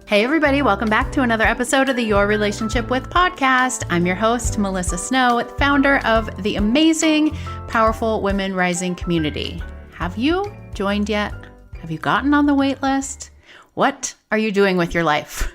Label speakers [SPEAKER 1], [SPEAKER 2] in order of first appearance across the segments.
[SPEAKER 1] Hey everybody, welcome back to another episode of the Your Relationship With podcast. I'm your host, Melissa Snow, founder of the amazing, powerful Women Rising community. Have you joined yet? Have you gotten on the wait list? What are you doing with your life?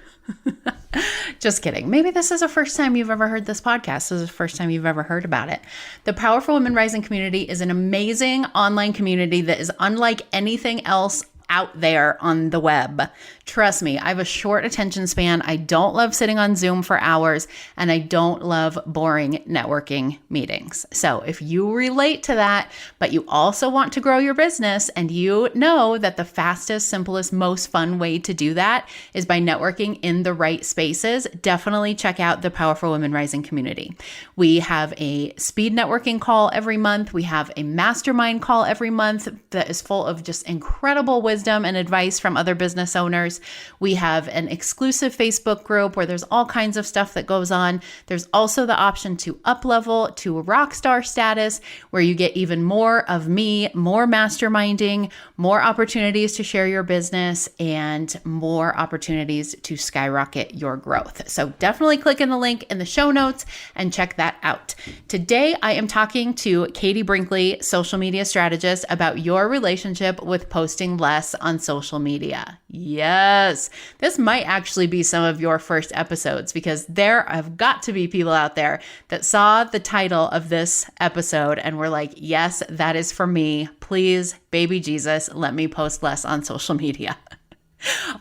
[SPEAKER 1] Just kidding. Maybe this is the first time you've ever heard this podcast. This is the first time you've ever heard about it. The Powerful Women Rising community is an amazing online community that is unlike anything else out there on the web. Trust me, I have a short attention span. I don't love sitting on Zoom for hours, and I don't love boring networking meetings. So if you relate to that, but you also want to grow your business and you know that the fastest, simplest, most fun way to do that is by networking in the right spaces, definitely check out the Powerful Women Rising community. We have a speed networking call every month. We have a mastermind call every month that is full of just incredible wisdom and advice from other business owners. We have an exclusive Facebook group where there's all kinds of stuff that goes on. There's also the option to up-level to a rock star status where you get even more of me, more masterminding, more opportunities to share your business, and more opportunities to skyrocket your growth. So definitely click in the link in the show notes and check that out. Today, I am talking to Katie Brinkley, social media strategist, about your relationship with posting less on social media. Yes, this might actually be some of your first episodes because there have got to be people out there that saw the title of this episode and were like, yes, that is for me. Please, baby Jesus, let me post less on social media.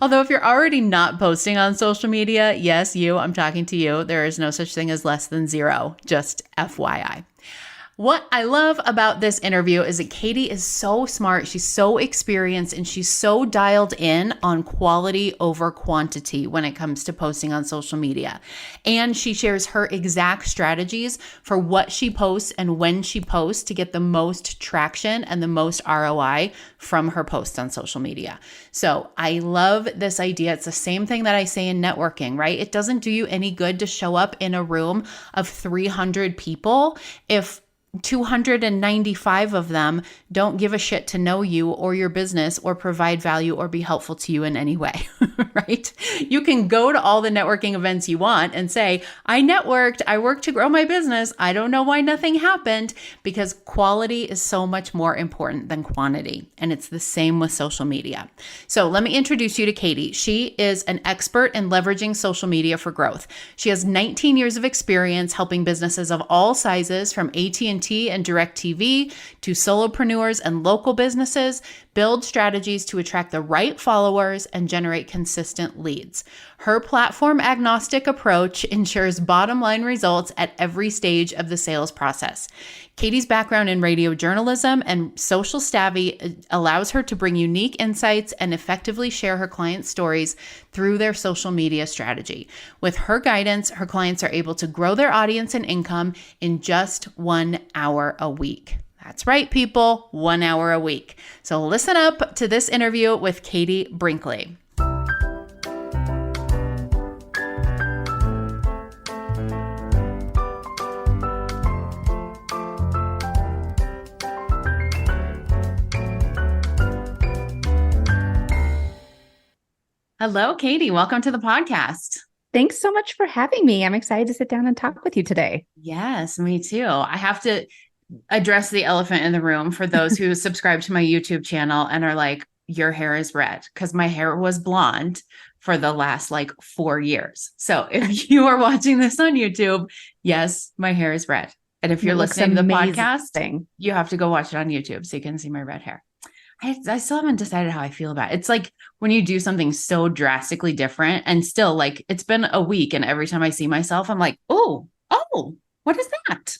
[SPEAKER 1] Although if you're already not posting on social media, yes, I'm talking to you. There is no such thing as less than zero, just FYI. What I love about this interview is that Katie is so smart, she's so experienced, and she's so dialed in on quality over quantity when it comes to posting on social media. And she shares her exact strategies for what she posts and when she posts to get the most traction and the most ROI from her posts on social media. So I love this idea. It's the same thing that I say in networking, right? It doesn't do you any good to show up in a room of 300 people if 295 of them don't give a shit to know you or your business or provide value or be helpful to you in any way, right? You can go to all the networking events you want and say, I networked, I worked to grow my business. I don't know why nothing happened, because quality is so much more important than quantity. And it's the same with social media. So let me introduce you to Katie. She is an expert in leveraging social media for growth. She has 19 years of experience helping businesses of all sizes, from AT&T and DirecTV to solopreneurs and local businesses, build strategies to attract the right followers and generate consistent leads. Her platform agnostic approach ensures bottom line results at every stage of the sales process. Katie's background in radio journalism and social savvy allows her to bring unique insights and effectively share her clients' stories through their social media strategy. With her guidance, her clients are able to grow their audience and income in just 1 hour a week. That's right, people, 1 hour a week. So listen up to this interview with Katie Brinkley. Hello, Katie. Welcome to the podcast.
[SPEAKER 2] Thanks so much for having me. I'm excited to sit down and talk with you today.
[SPEAKER 1] Yes, me too. I have to address the elephant in the room for those who subscribe to my YouTube channel and are like, your hair is red, because my hair was blonde for the last 4 years. So if you are watching this on YouTube, yes, my hair is red. And if you're listening to the podcast, you have to go watch it on YouTube so you can see my red hair. I still haven't decided how I feel about it. It's like when you do something so drastically different and still it's been a week and every time I see myself, I'm like, oh, what is that?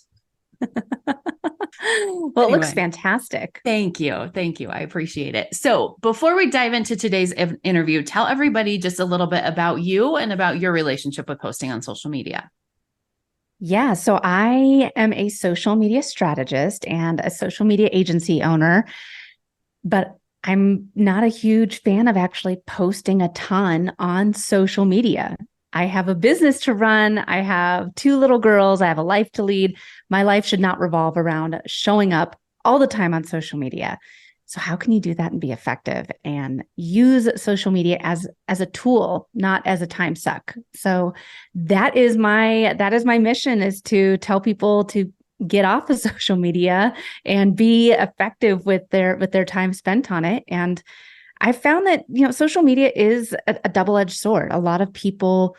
[SPEAKER 2] Well, it looks fantastic.
[SPEAKER 1] Thank you. I appreciate it. So before we dive into today's interview, tell everybody just a little bit about you and about your relationship with posting on social media.
[SPEAKER 2] Yeah, so I am a social media strategist and a social media agency owner. But I'm not a huge fan of actually posting a ton on social media. I have a business to run. I have 2 little girls. I have a life to lead. My life should not revolve around showing up all the time on social media. So how can you do that and be effective and use social media as a tool, not as a time suck? So that is my mission, is to tell people to get off of social media and be effective with their time spent on it. And I found that, social media is a double-edged sword. A lot of people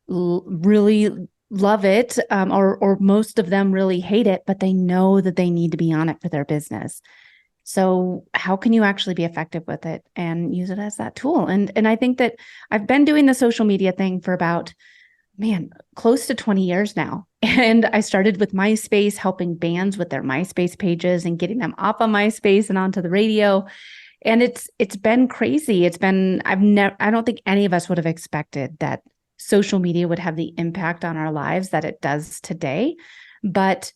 [SPEAKER 2] really love it, or most of them really hate it, but they know that they need to be on it for their business. So how can you actually be effective with it and use it as that tool? And I think that I've been doing the social media thing for about, close to 20 years now. And I started with MySpace, helping bands with their MySpace pages and getting them off of MySpace and onto the radio. And it's been crazy. I don't think any of us would have expected that social media would have the impact on our lives that it does today. But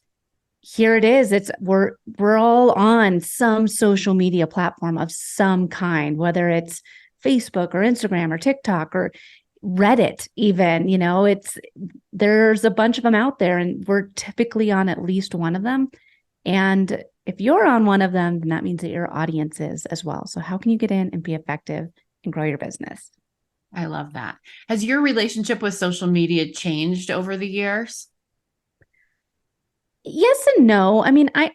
[SPEAKER 2] here it is. We're all on some social media platform of some kind, whether it's Facebook or Instagram or TikTok or Reddit even, there's a bunch of them out there, and we're typically on at least one of them. And if you're on one of them, then that means that your audience is as well. So how can you get in and be effective and grow your business?
[SPEAKER 1] I love that. Has your relationship with social media changed over the years?
[SPEAKER 2] Yes and no. I mean, I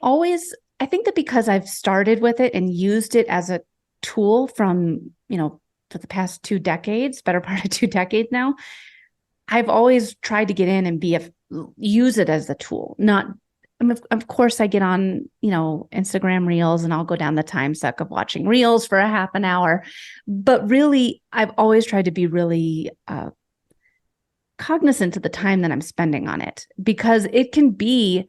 [SPEAKER 2] think that because I've started with it and used it as a tool from, for the past 2 decades, better part of 2 decades now, I've always tried to get in and use it as a tool. Of course, I get on, Instagram Reels, and I'll go down the time suck of watching Reels for a half an hour. But really, I've always tried to be really cognizant of the time that I'm spending on it, because it can be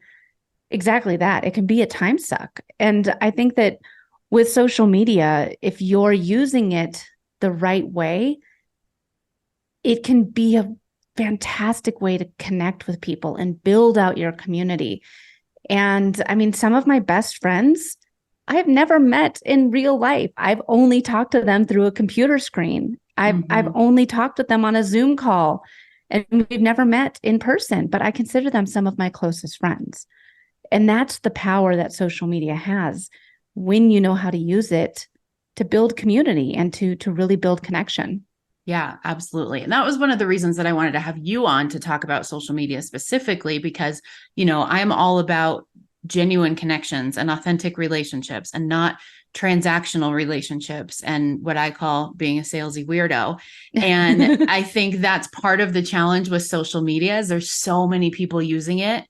[SPEAKER 2] exactly that. It can be a time suck. And I think that with social media, if you're using it the right way, it can be a fantastic way to connect with people and build out your community. And I mean, some of my best friends I've never met in real life. I've only talked to them through a computer screen. I've only talked with them on a Zoom call, and we've never met in person, but I consider them some of my closest friends. And that's the power that social media has when you know how to use it to build community and to really build connection.
[SPEAKER 1] Yeah, absolutely. And that was one of the reasons that I wanted to have you on to talk about social media specifically, because, I'm all about genuine connections and authentic relationships, and not transactional relationships and what I call being a salesy weirdo. And I think that's part of the challenge with social media, is there's so many people using it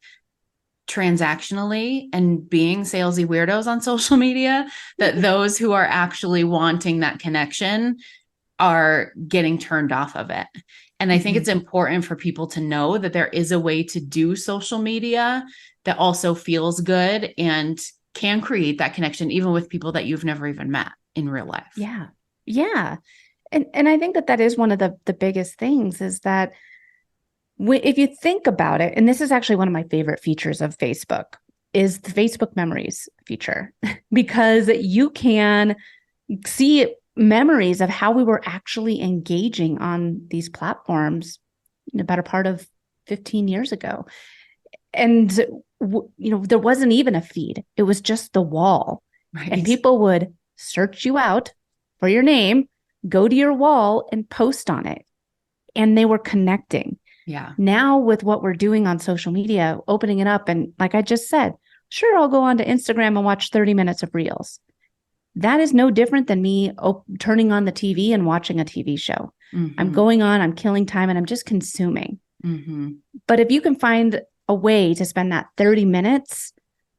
[SPEAKER 1] transactionally and being salesy weirdos on social media, that those who are actually wanting that connection are getting turned off of it. And I think it's important for people to know that there is a way to do social media that also feels good and can create that connection, even with people that you've never even met in real life.
[SPEAKER 2] Yeah. Yeah. And I think that is one of the biggest things, is that if you think about it, and this is actually one of my favorite features of Facebook, is the Facebook Memories feature, because you can see memories of how we were actually engaging on these platforms in the better part of 15 years ago. And, there wasn't even a feed. It was just the wall. Right. And people would search you out for your name, go to your wall and post on it. And they were connecting.
[SPEAKER 1] Yeah.
[SPEAKER 2] Now with what we're doing on social media, opening it up, and like I just said, sure, I'll go on to Instagram and watch 30 minutes of Reels. That is no different than me turning on the TV and watching a TV show. I'm going on, I'm killing time, and I'm just consuming. But if you can find a way to spend that 30 minutes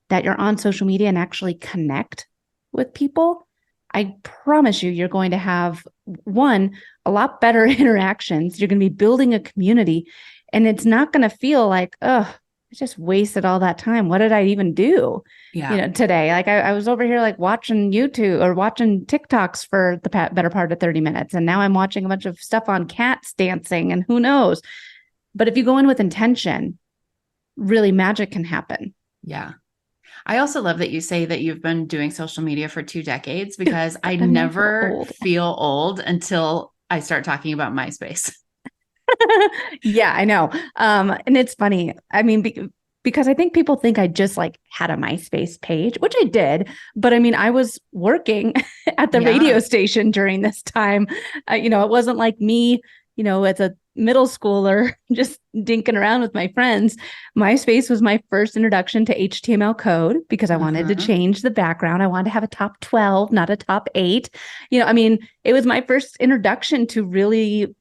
[SPEAKER 2] that you're on social media and actually connect with people, I promise you're going to have, one, a lot better interactions. You're going to be building a community, and it's not going to feel like, oh, I just wasted all that time. What did I even do?
[SPEAKER 1] Yeah.
[SPEAKER 2] Today, like I was over here like watching YouTube or watching TikToks for the better part of 30 minutes. And now I'm watching a bunch of stuff on cats dancing and who knows. But if you go in with intention, really magic can happen.
[SPEAKER 1] Yeah. I also love that you say that you've been doing social media for 2 decades, because I never feel old until I start talking about MySpace.
[SPEAKER 2] Yeah, I know. And it's funny. I mean, because I think people think I just like had a MySpace page, which I did. But I mean, I was working at the radio station during this time. It wasn't like me, as a middle schooler, just dinking around with my friends. MySpace was my first introduction to HTML code because I wanted to change the background. I wanted to have a top 12, not a top 8. It was my first introduction to really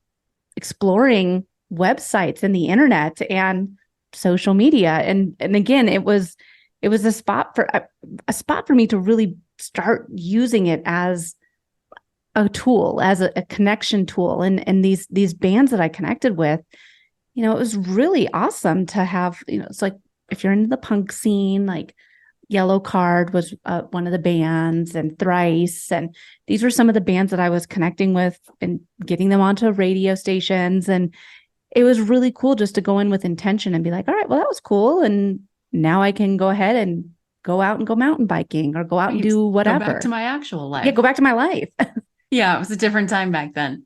[SPEAKER 2] exploring websites and the internet and social media. And again, it was a spot for me to really start using it as a tool, as a connection tool. And these bands that I connected with, it was really awesome to have, it's like, if you're into the punk scene, like Yellow Card was one of the bands, and Thrice. And these were some of the bands that I was connecting with and getting them onto radio stations. And it was really cool just to go in with intention and be like, all right, well, that was cool. And now I can go ahead and go out and go mountain biking or go out and do whatever.
[SPEAKER 1] Go back to my actual life.
[SPEAKER 2] Yeah, go back to my life.
[SPEAKER 1] Yeah, it was a different time back then.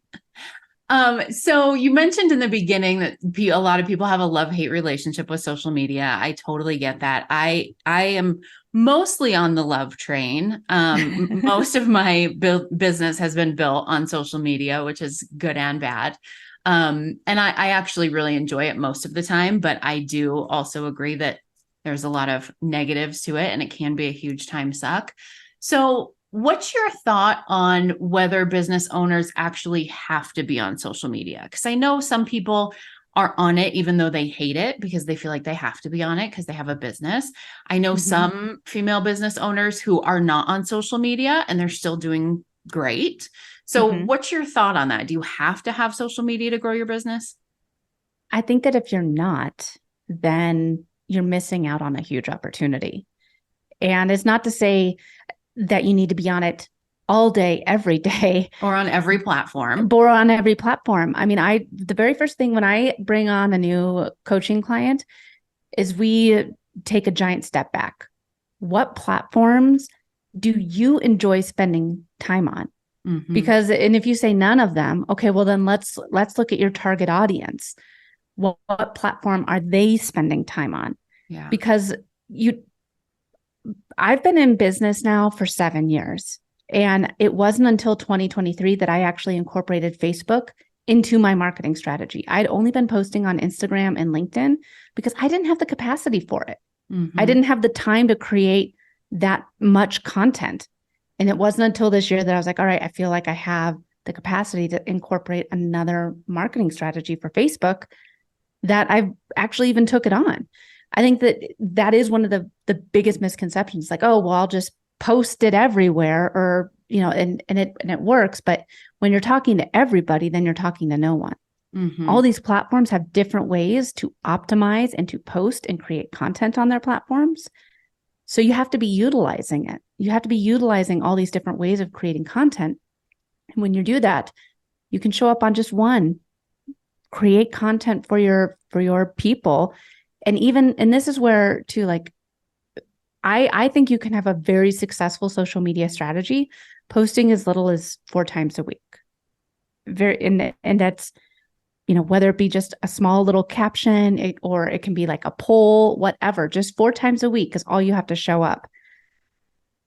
[SPEAKER 1] So you mentioned in the beginning that a lot of people have a love-hate relationship with social media. I totally get that. I am mostly on the love train. Most of my business has been built on social media, which is good and bad. And I actually really enjoy it most of the time, but I do also agree that there's a lot of negatives to it and it can be a huge time suck. So what's your thought on whether business owners actually have to be on social media? Because I know some people are on it even though they hate it because they feel like they have to be on it because they have a business. I know some female business owners who are not on social media and they're still doing great. So what's your thought on that? Do you have to have social media to grow your business?
[SPEAKER 2] I think that if you're not, then you're missing out on a huge opportunity. And it's not to say that you need to be on it all day, every day.
[SPEAKER 1] Or on every platform.
[SPEAKER 2] I mean, the very first thing when I bring on a new coaching client is we take a giant step back. What platforms do you enjoy spending time on? Because, and if you say none of them, okay, well then let's look at your target audience. What platform are they spending time on?
[SPEAKER 1] Yeah.
[SPEAKER 2] Because I've been in business now for 7 years, and it wasn't until 2023 that I actually incorporated Facebook into my marketing strategy. I'd only been posting on Instagram and LinkedIn because I didn't have the capacity for it. I didn't have the time to create that much content. And it wasn't until this year that I was like, all right, I feel like I have the capacity to incorporate another marketing strategy for Facebook that I've actually even took it on. I think that is one of the biggest misconceptions. Like, oh, well, I'll just post it everywhere, or, and it works. But when you're talking to everybody, then you're talking to no one. All these platforms have different ways to optimize and to post and create content on their platforms. So you have to be utilizing it. You have to be utilizing all these different ways of creating content. And when you do that, you can show up on just one, create content for your people. And this is where too, like, I think you can have a very successful social media strategy posting as little as 4 times a week. And that's, whether it be just a small little caption, or it can be like a poll, whatever, just 4 times a week is all you have to show up.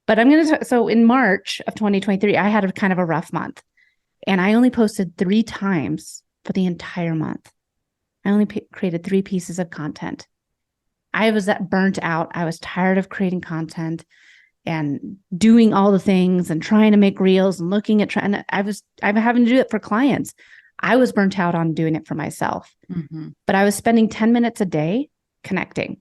[SPEAKER 2] But so in March of 2023, I had a kind of a rough month, and I only posted 3 times for the entire month. I only created 3 pieces of content. I was burnt out. I was tired of creating content and doing all the things and trying to make reels and looking at I'm having to do it for clients. I was burnt out on doing it for myself, but I was spending 10 minutes a day connecting.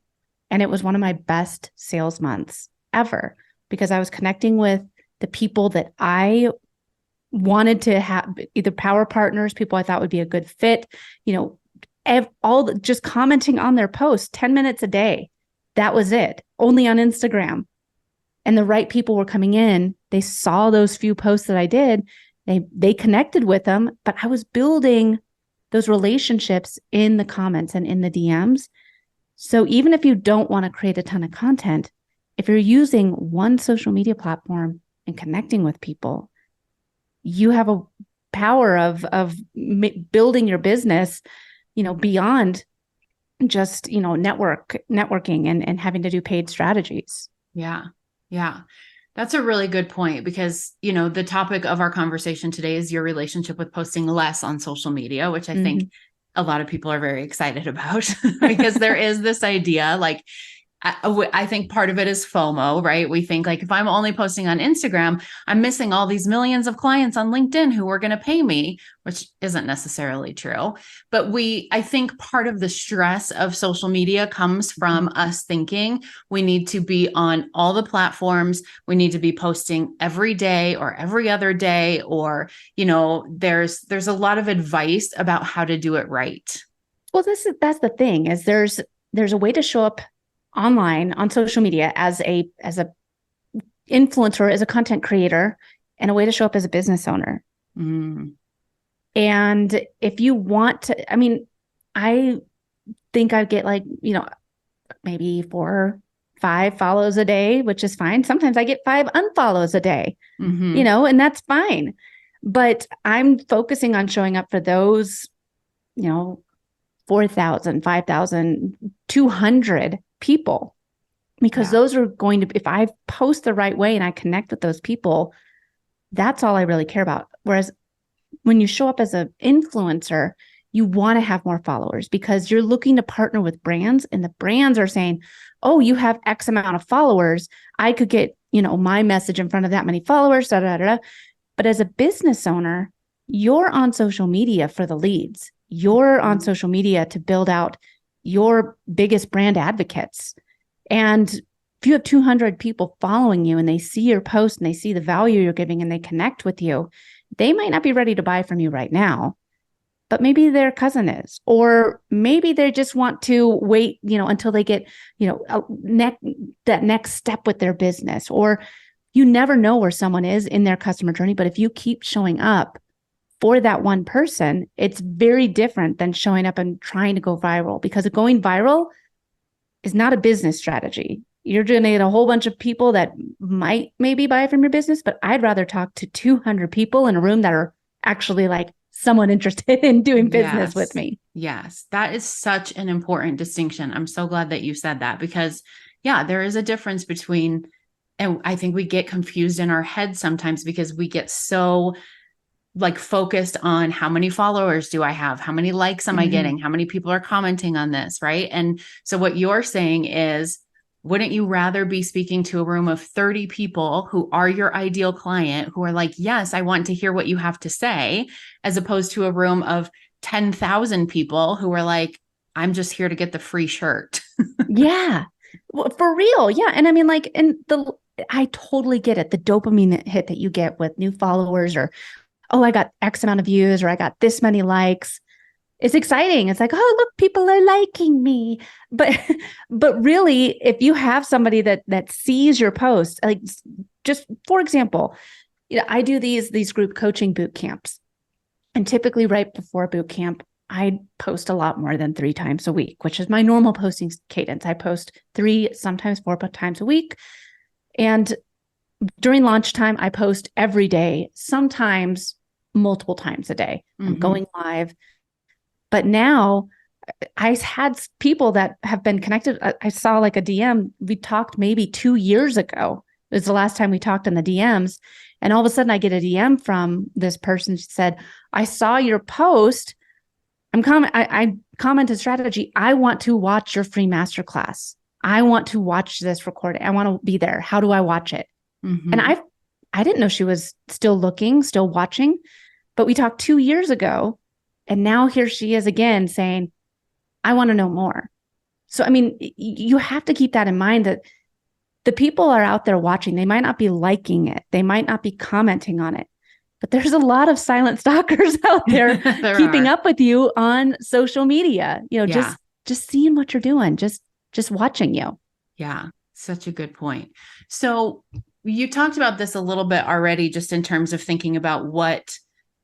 [SPEAKER 2] And it was one of my best sales months ever because I was connecting with the people that I wanted to have, either power partners, people I thought would be a good fit, just commenting on their posts 10 minutes a day. That was it, only on Instagram. And the right people were coming in. They saw those few posts that I did. They connected with them, but I was building those relationships in the comments and in the DMs. So even if you don't want to create a ton of content, if you're using one social media platform and connecting with people, you have a power of building your business, beyond just, networking and having to do paid strategies.
[SPEAKER 1] Yeah. Yeah. That's a really good point because, the topic of our conversation today is your relationship with posting less on social media, which I think a lot of people are very excited about because there is this idea, like, I think part of it is FOMO, right? We think like, if I'm only posting on Instagram, I'm missing all these millions of clients on LinkedIn who are going to pay me, which isn't necessarily true. But I think part of the stress of social media comes from us thinking we need to be on all the platforms. We need to be posting every day or every other day, or, there's a lot of advice about how to do it right.
[SPEAKER 2] Well, that's the thing is there's a way to show up online on social media as a influencer, as a content creator, and a way to show up as a business owner. And if you want to, I think I get like, maybe 4 or 5 follows a day, which is fine. Sometimes I get 5 unfollows a day, and that's fine. But I'm focusing on showing up for those, 4,000, 5,000, 200 people, because those are going to, if I post the right way and I connect with those people, that's all I really care about. Whereas when you show up as an influencer, you want to have more followers because you're looking to partner with brands, and the brands are saying, oh, you have X amount of followers. I could get, my message in front of that many followers, da, da, da, da. But as a business owner, you're on social media for the leads. You're on social media to build out your biggest brand advocates. And if you have 200 people following you and they see your post and they see the value you're giving and they connect with you, they might not be ready to buy from you right now, but maybe their cousin is, or maybe they just want to wait, until they get, that next step with their business, or you never know where someone is in their customer journey. But if you keep showing up for that one person, it's very different than showing up and trying to go viral, because going viral is not a business strategy. You're going to get a whole bunch of people that might maybe buy from your business, but I'd rather talk to 200 people in a room that are actually like someone interested in doing business with me.
[SPEAKER 1] Yes. That is such an important distinction. I'm so glad that you said that, because there is a difference between, and I think we get confused in our heads sometimes because we get so like focused on how many followers do I have? How many likes am I getting? How many people are commenting on this? Right. And so what you're saying is, wouldn't you rather be speaking to a room of 30 people who are your ideal client, who are like, yes, I want to hear what you have to say, as opposed to a room of 10,000 people who are like, I'm just here to get the free shirt.
[SPEAKER 2] Yeah, well, for real. Yeah. And I totally get it. The dopamine hit that you get with new followers, or, oh, I got X amount of views, or I got this many likes. It's exciting. It's like, oh, look, people are liking me. But really, if you have somebody that sees your post, like, just for example, I do these group coaching boot camps, and typically right before boot camp, I post a lot more than 3 times a week, which is my normal posting cadence. I post 3, sometimes 4 times a week. And during launch time, I post every day, sometimes multiple times a day. I'm going live. But now I had people that have been connected. I saw like a DM. We talked maybe 2 years ago. It was the last time we talked in the DMs. And all of a sudden I get a DM from this person. She said, I saw your post. I commented strategy. I want to watch your free masterclass. I want to watch this recording. I want to be there. How do I watch it? And I didn't know she was still looking, still watching, but we talked 2 years ago. And now here she is again saying, I want to know more. So, you have to keep that in mind, that the people are out there watching. They might not be liking it. They might not be commenting on it, but there's a lot of silent stalkers out there keeping up with you on social media, just seeing what you're doing, just watching you.
[SPEAKER 1] Yeah. Such a good point. So you talked about this a little bit already, just in terms of thinking about what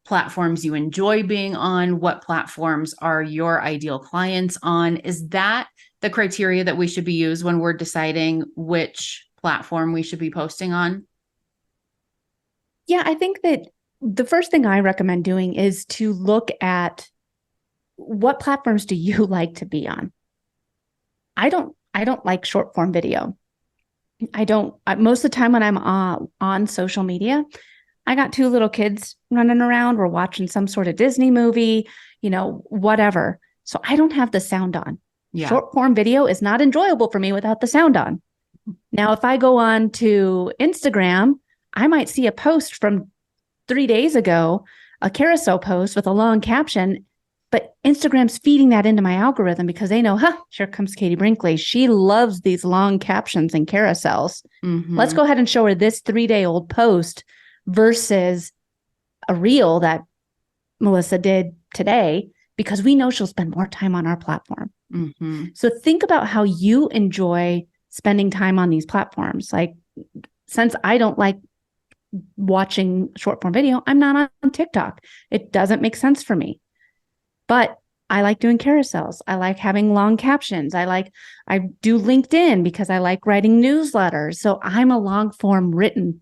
[SPEAKER 1] platforms you enjoy being on, what platforms are your ideal clients on. Is that the criteria that we should be used when we're deciding which platform we should be posting on?
[SPEAKER 2] Yeah, I think that the first thing I recommend doing is to look at what platforms do you like to be on? I don't like short form video. Most of the time when I'm on social media, I got two little kids running around. We're watching some sort of Disney movie, whatever. So I don't have the sound on.
[SPEAKER 1] Yeah.
[SPEAKER 2] Short form video is not enjoyable for me without the sound on. Now, if I go on to Instagram, I might see a post from 3 days ago, a carousel post with a long caption, but Instagram's feeding that into my algorithm because they know, here comes Katie Brinkley. She loves these long captions and carousels.
[SPEAKER 1] Mm-hmm.
[SPEAKER 2] Let's go ahead and show her this 3-day-old post versus a reel that Melissa did today, because we know she'll spend more time on our platform.
[SPEAKER 1] Mm-hmm.
[SPEAKER 2] So think about how you enjoy spending time on these platforms. Like, since I don't like watching short form video, I'm not on TikTok. It doesn't make sense for me. But I like doing carousels. I like having long captions. I do LinkedIn because I like writing newsletters. So I'm a long form written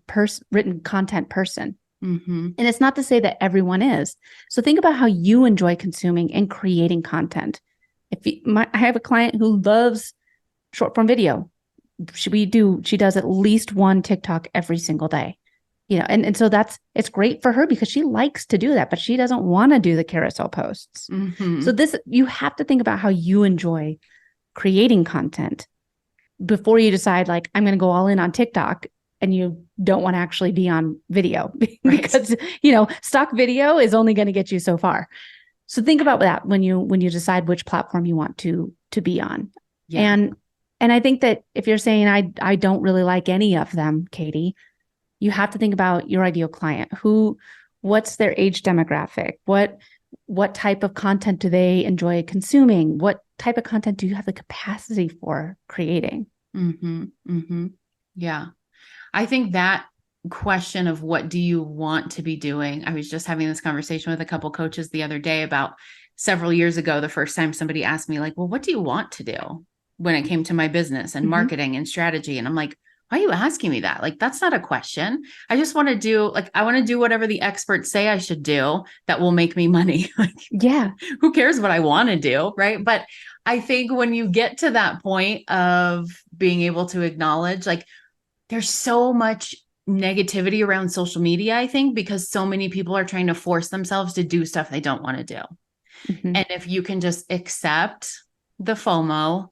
[SPEAKER 2] content person.
[SPEAKER 1] Mm-hmm.
[SPEAKER 2] And it's not to say that everyone is. So think about how you enjoy consuming and creating content. I have a client who loves short form video. She does at least one TikTok every single day. And so it's great for her because she likes to do that, but she doesn't want to do the carousel posts.
[SPEAKER 1] Mm-hmm.
[SPEAKER 2] So you have to think about how you enjoy creating content before you decide, like, I'm going to go all in on TikTok, and you don't want to actually be on video because, stock video is only going to get you so far. So think about that when you decide which platform you want to be on.
[SPEAKER 1] Yeah.
[SPEAKER 2] And I think that if you're saying, I don't really like any of them, Katie, you have to think about your ideal client. What's their age demographic? What type of content do they enjoy consuming? What type of content do you have the capacity for creating?
[SPEAKER 1] Mm-hmm. Mm-hmm. Yeah. I think that question of what do you want to be doing? I was just having this conversation with a couple coaches the other day about several years ago, the first time somebody asked me, like, well, what do you want to do when it came to my business and marketing and strategy? And I'm like, why are you asking me that? Like, that's not a question. I just want to do whatever the experts say I should do that will make me money. Like,
[SPEAKER 2] yeah,
[SPEAKER 1] who cares what I want to do? Right. But I think when you get to that point of being able to acknowledge, like, there's so much negativity around social media, I think, because so many people are trying to force themselves to do stuff they don't want to do.
[SPEAKER 2] Mm-hmm.
[SPEAKER 1] And if you can just accept the FOMO,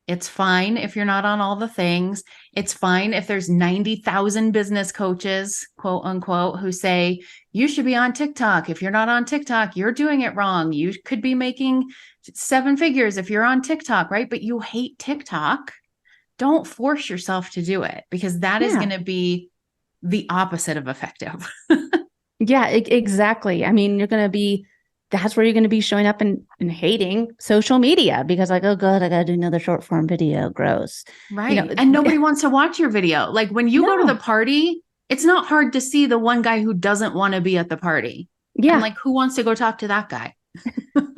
[SPEAKER 1] it's fine if you're not on all the things. It's fine if there's 90,000 business coaches, quote unquote, who say, you should be on TikTok. If you're not on TikTok, you're doing it wrong. You could be making 7 figures if you're on TikTok, right? But you hate TikTok. Don't force yourself to do it, because that is going to be the opposite of effective.
[SPEAKER 2] Yeah, exactly. I mean, that's where you're going to be showing up and hating social media because, like, oh God, I got to do another short form video. Gross.
[SPEAKER 1] Right. And nobody wants to watch your video. Like, when you go to the party, it's not hard to see the one guy who doesn't want to be at the party. Yeah. And, like, who wants to go talk to that guy?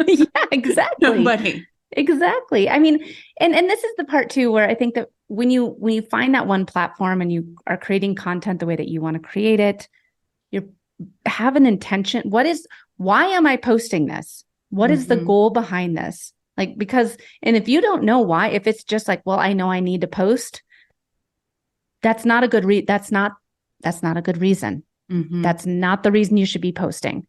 [SPEAKER 2] Yeah, exactly.
[SPEAKER 1] Nobody.
[SPEAKER 2] Exactly. I mean, and this is the part too, where I think that when you find that one platform and you are creating content the way that you want to create it, you have an intention. Why am I posting this? What is the goal behind this? Like, and if you don't know why, if it's just like, well, I know I need to post, that's not a good that's not a good reason. Mm-hmm. That's not the reason you should be posting.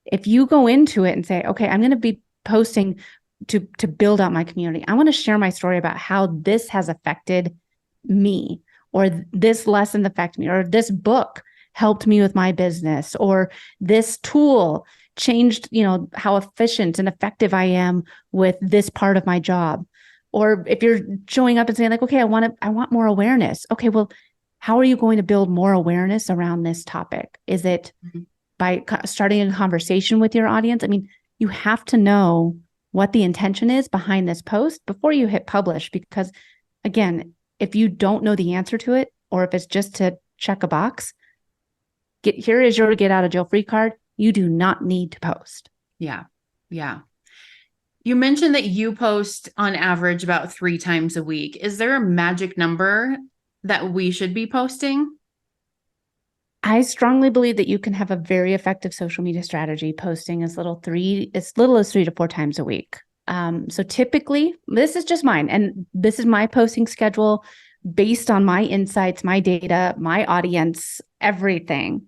[SPEAKER 2] If you go into it and say, okay, I'm going to be posting to build out my community. I want to share my story about how this has affected me, or this lesson affected me, or this book helped me with my business, or this tool changed, how efficient and effective I am with this part of my job. Or if you're showing up and saying, like, okay, I want more awareness. Okay, well, how are you going to build more awareness around this topic? Is it by starting a conversation with your audience? I mean, you have to know what the intention is behind this post before you hit publish, because again, if you don't know the answer to it, or if it's just to check a box, here is your get out of jail free card. You do not need to post.
[SPEAKER 1] Yeah. Yeah. You mentioned that you post on average about 3 times a week. Is there a magic number that we should be posting?
[SPEAKER 2] I strongly believe that you can have a very effective social media strategy posting as little as 3 to 4 times a week. So typically, this is just mine, and this is my posting schedule based on my insights, my data, my audience, everything.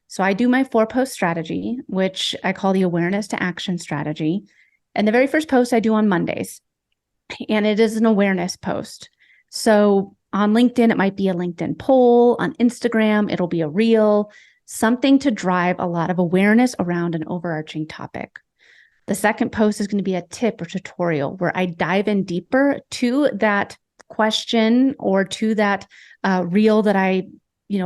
[SPEAKER 2] So I do my 4-post strategy, which I call the awareness to action strategy. And the very first post I do on Mondays, and it is an awareness post. So on LinkedIn, it might be a LinkedIn poll. On Instagram, it'll be a reel, something to drive a lot of awareness around an overarching topic. The second post is going to be a tip or tutorial where I dive in deeper to that question or to that reel that I,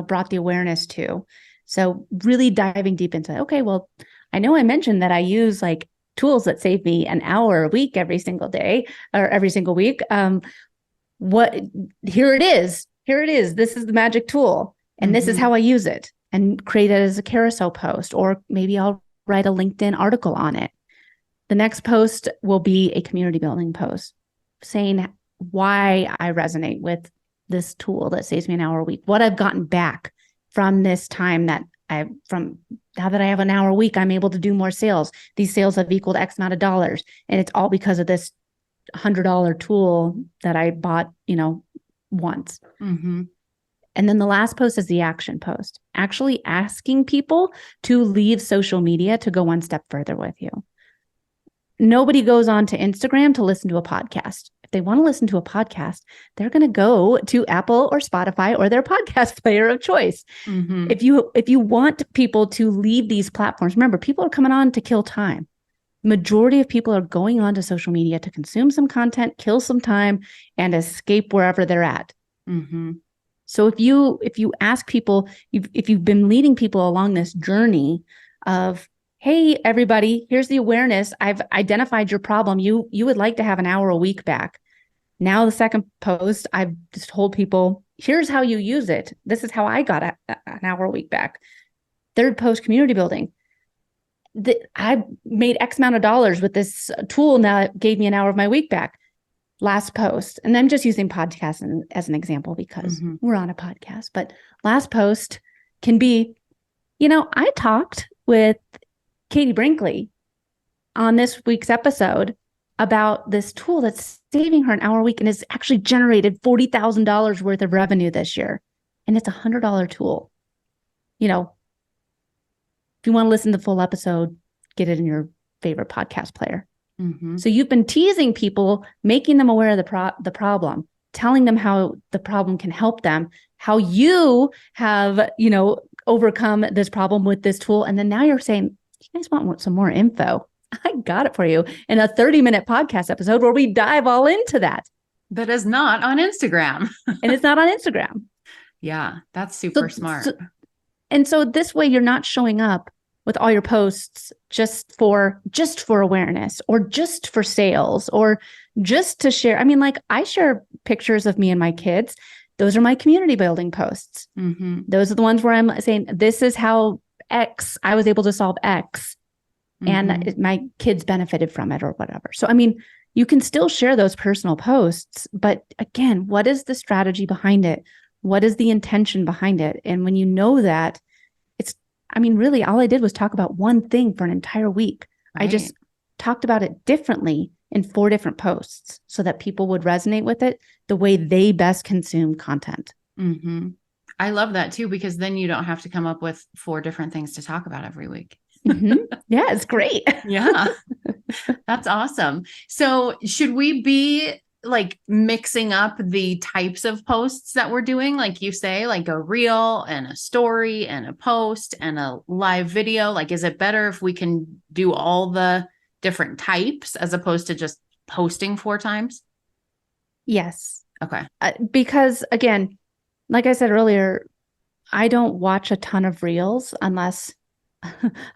[SPEAKER 2] brought the awareness to. So really diving deep into, okay, well, I know I mentioned that I use like tools that save me an hour a week every single day or every single week. Here it is. This is the magic tool. And this is how I use it, and create it as a carousel post, or maybe I'll write a LinkedIn article on it. The next post will be a community building post saying why I resonate with this tool that saves me an hour a week, what I've gotten back from this time from now that I have an hour a week, I'm able to do more sales. These sales have equaled X amount of dollars. And it's all because of this $100 tool that I bought, once. Mm-hmm. And then the last post is the action post, actually asking people to leave social media to go one step further with you. Nobody goes on to Instagram to listen to a podcast. If they want to listen to a podcast, they're going to go to Apple or Spotify or their podcast player of choice. Mm-hmm. If you want people to leave these platforms, remember, people are coming on to kill time. Majority of people are going on to social media to consume some content, kill some time, and escape wherever they're at. Mm-hmm. So if you ask people, if you've been leading people along this journey of, hey, everybody, here's the awareness. I've identified your problem. You would like to have an hour a week back. Now the second post, I've just told people, here's how you use it. This is how I got an hour a week back. Third post, community building. I made X amount of dollars with this tool. Now it gave me an hour of my week back. Last post, and I'm just using podcasts as an example because we're on a podcast, but last post can be, I talked with Katie Brinkley on this week's episode about this tool that's saving her an hour a week and has actually generated $40,000 worth of revenue this year. And it's a $100 tool. If you want to listen to the full episode, get it in your favorite podcast player. Mm-hmm. So you've been teasing people, making them aware of the problem, telling them how the problem can help them, how you have, overcome this problem with this tool. And then now you're saying, you guys want some more info? I got it for you in a 30-minute podcast episode where we dive all into that.
[SPEAKER 1] That is not on Instagram.
[SPEAKER 2] And it's not on Instagram.
[SPEAKER 1] Yeah, that's super smart.
[SPEAKER 2] So this way you're not showing up with all your posts just for awareness or just for sales or just to share. I mean, like I share pictures of me and my kids. Those are my community building posts. Mm-hmm. Those are the ones where I'm saying, this is how I was able to solve X and my kids benefited from it or whatever. So, I mean, you can still share those personal posts, but again, what is the strategy behind it? What is the intention behind it? And when you know that, really, all I did was talk about one thing for an entire week. Right. I just talked about it differently in 4 different posts so that people would resonate with it the way they best consume content. Mm-hmm.
[SPEAKER 1] I love that too, because then you don't have to come up with 4 different things to talk about every week.
[SPEAKER 2] Mm-hmm. Yeah, it's great.
[SPEAKER 1] Yeah, that's awesome. So should we be like mixing up the types of posts that we're doing? Like you say, like a reel and a story and a post and a live video. Like, is it better if we can do all the different types as opposed to just posting 4 times?
[SPEAKER 2] Yes.
[SPEAKER 1] Okay.
[SPEAKER 2] Because again, like I said earlier, I don't watch a ton of reels unless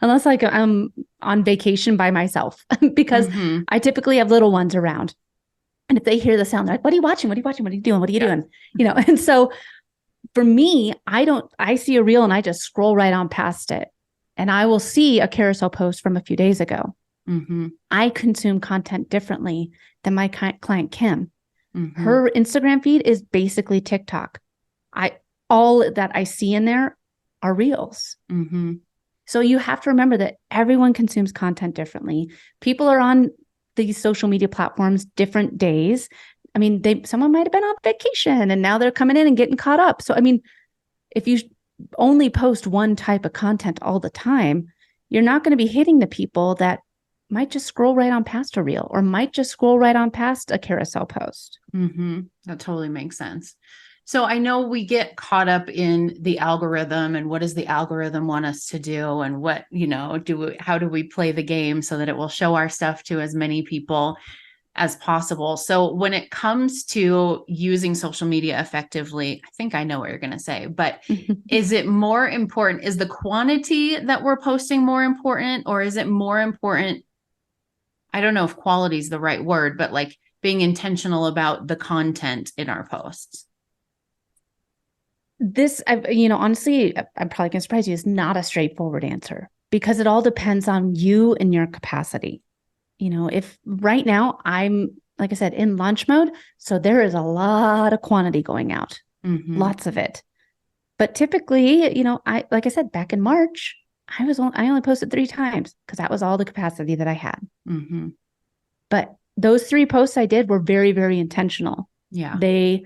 [SPEAKER 2] like I'm on vacation by myself because I typically have little ones around. And if they hear the sound, they're like, what are you watching? What are you watching? What are you doing? What are you doing? And so for me, I see a reel and I just scroll right on past it. And I will see a carousel post from a few days ago. Mm-hmm. I consume content differently than my client, Kim. Mm-hmm. Her Instagram feed is basically TikTok. All that I see in there are reels. Mm-hmm. So you have to remember that everyone consumes content differently. People are on these social media platforms different days. I mean, someone might have been on vacation and now they're coming in and getting caught up. So, I mean, if you only post one type of content all the time, you're not going to be hitting the people that might just scroll right on past a reel or might just scroll right on past a carousel post.
[SPEAKER 1] Mm-hmm. That totally makes sense. So I know we get caught up in the algorithm and what does the algorithm want us to do and what, how do we play the game so that it will show our stuff to as many people as possible. So when it comes to using social media effectively, I think I know what you're going to say, but is it more important? Is the quantity that we're posting more important, or is it more important? I don't know if quality is the right word, but like being intentional about the content in our posts.
[SPEAKER 2] This, honestly, I'm probably going to surprise you, is not a straightforward answer because it all depends on you and your capacity. If right now I'm, like I said, in launch mode, so there is a lot of quantity going out, lots of it. But typically, like I said, back in March, I only posted 3 times because that was all the capacity that I had. But those 3 posts I did were very, very intentional.
[SPEAKER 1] Yeah.
[SPEAKER 2] They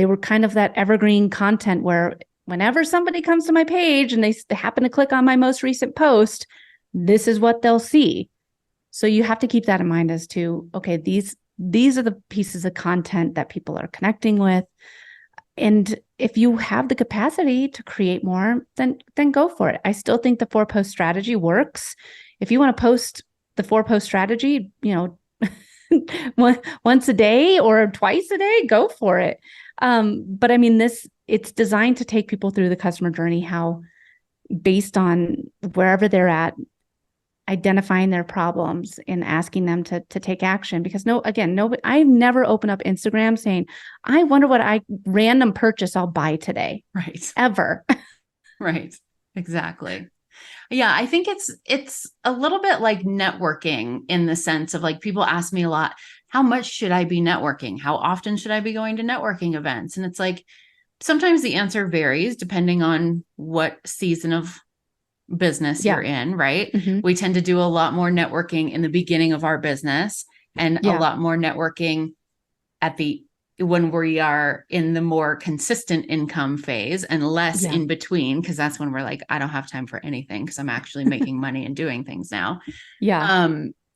[SPEAKER 2] were kind of that evergreen content where whenever somebody comes to my page and they happen to click on my most recent post, this is what they'll see. So you have to keep that in mind as to, okay, these are the pieces of content that people are connecting with. And if you have the capacity to create more, then go for it. I still think the 4-post strategy works. If you want to post the 4-post strategy, once a day or twice a day, go for it. But I mean, it's designed to take people through the customer journey, how based on wherever they're at, identifying their problems and asking them to take action. Because I've never opened up Instagram saying, I wonder what random purchase I'll buy today.
[SPEAKER 1] Right.
[SPEAKER 2] Ever.
[SPEAKER 1] Right. Exactly. Yeah. I think it's a little bit like networking in the sense of like, people ask me a lot, how much should I be networking? How often should I be going to networking events? And it's like, sometimes the answer varies depending on what season of business you're in, right? We tend to do a lot more networking in the beginning of our business and a lot more networking when we are in the more consistent income phase and less in between, because that's when we're like, I don't have time for anything because I'm actually making money and doing things now.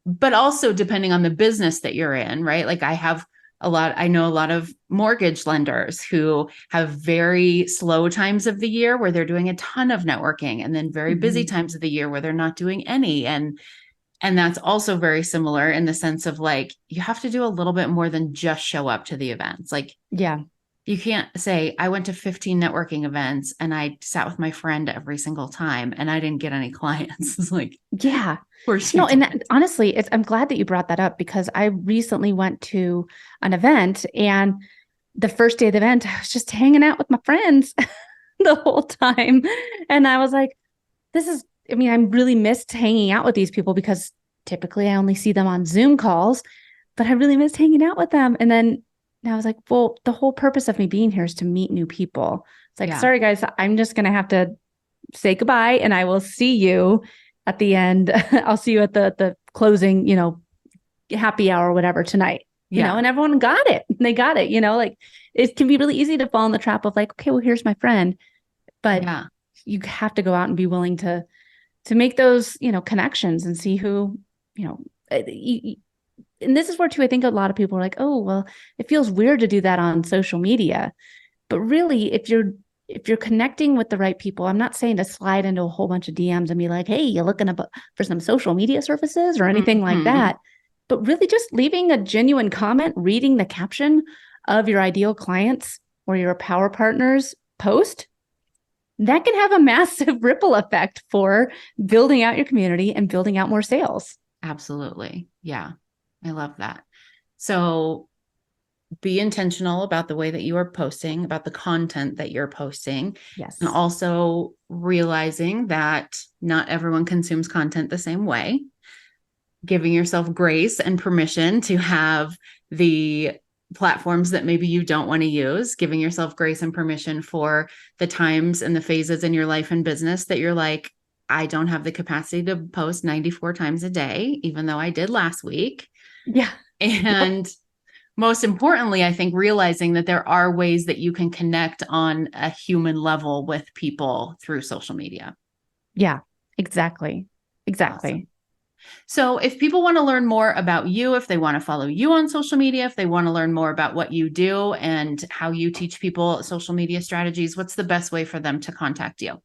[SPEAKER 1] But also depending on the business that you're in, right? Like I know a lot of mortgage lenders who have very slow times of the year where they're doing a ton of networking, and then very busy times of the year where they're not doing any. And that's also very similar in the sense of like, you have to do a little bit more than just show up to the events. Like, you can't say, I went to 15 networking events and I sat with my friend every single time and I didn't get any clients. It's like,
[SPEAKER 2] honestly, I'm glad that you brought that up because I recently went to an event, and the first day of the event, I was just hanging out with my friends the whole time. And I was like, I really missed hanging out with these people because typically I only see them on Zoom calls, but I really missed hanging out with them. And then I was like, well, the whole purpose of me being here is to meet new people. It's like, sorry guys, I'm just going to have to say goodbye and I will see you at the end. I'll see you at the closing, happy hour or whatever tonight, and everyone got it. They got it, like it can be really easy to fall in the trap of like, okay, well, here's my friend. But you have to go out and be willing to make those, connections and see who, and this is where too, I think a lot of people are like, oh, well, it feels weird to do that on social media. But really, if you're connecting with the right people, I'm not saying to slide into a whole bunch of DMs and be like, hey, you looking for some social media services or anything like that. But really just leaving a genuine comment, reading the caption of your ideal clients or your power partners post, that can have a massive ripple effect for building out your community and building out more sales.
[SPEAKER 1] Absolutely. Yeah. I love that. So be intentional about the way that you are posting, about the content that you're posting.
[SPEAKER 2] Yes.
[SPEAKER 1] And also realizing that not everyone consumes content the same way. Giving yourself grace and permission to have the platforms that maybe you don't want to use, giving yourself grace and permission for the times and the phases in your life and business that you're like, I don't have the capacity to post 94 times a day, even though I did last week.
[SPEAKER 2] Yeah.
[SPEAKER 1] And most importantly, I think realizing that there are ways that you can connect on a human level with people through social media.
[SPEAKER 2] Yeah, exactly. Exactly.
[SPEAKER 1] Awesome. So if people want to learn more about you, if they want to follow you on social media, if they want to learn more about what you do and how you teach people social media strategies, what's the best way for them to contact you?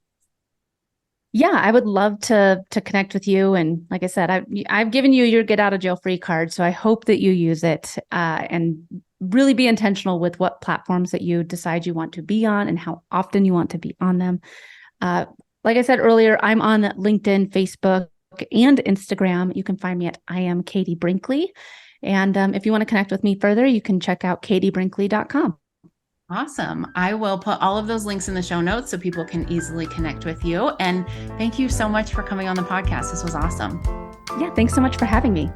[SPEAKER 2] Yeah, I would love to connect with you. And like I said, I've given you your get out of jail free card, so I hope that you use it and really be intentional with what platforms that you decide you want to be on and how often you want to be on them. Like I said earlier, I'm on LinkedIn, Facebook, and Instagram. You can find me at I am Katie Brinkley. And if you want to connect with me further, you can check out katiebrinkley.com.
[SPEAKER 1] Awesome. I will put all of those links in the show notes so people can easily connect with you. And thank you so much for coming on the podcast. This was awesome.
[SPEAKER 2] Yeah, thanks so much for having me.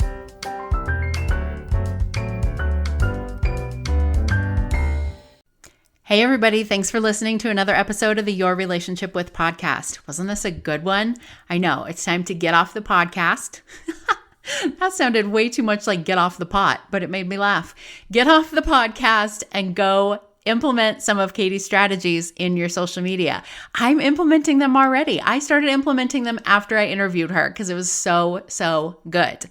[SPEAKER 1] Hey, everybody. Thanks for listening to another episode of the Your Relationship with podcast. Wasn't this a good one? I know. It's time to get off the podcast. That sounded way too much like get off the pot, but it made me laugh. Get off the podcast and go implement some of Katie's strategies in your social media. I'm implementing them already. I started implementing them after I interviewed her because it was so good.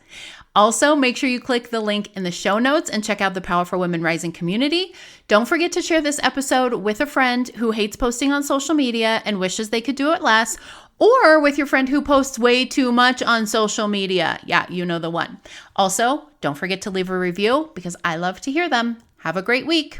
[SPEAKER 1] Also, make sure you click the link in the show notes and check out the Powerful Women Rising community. Don't forget to share this episode with a friend who hates posting on social media and wishes they could do it less, or with your friend who posts way too much on social media. Yeah, you know the one. Also, don't forget to leave a review because I love to hear them. Have a great week.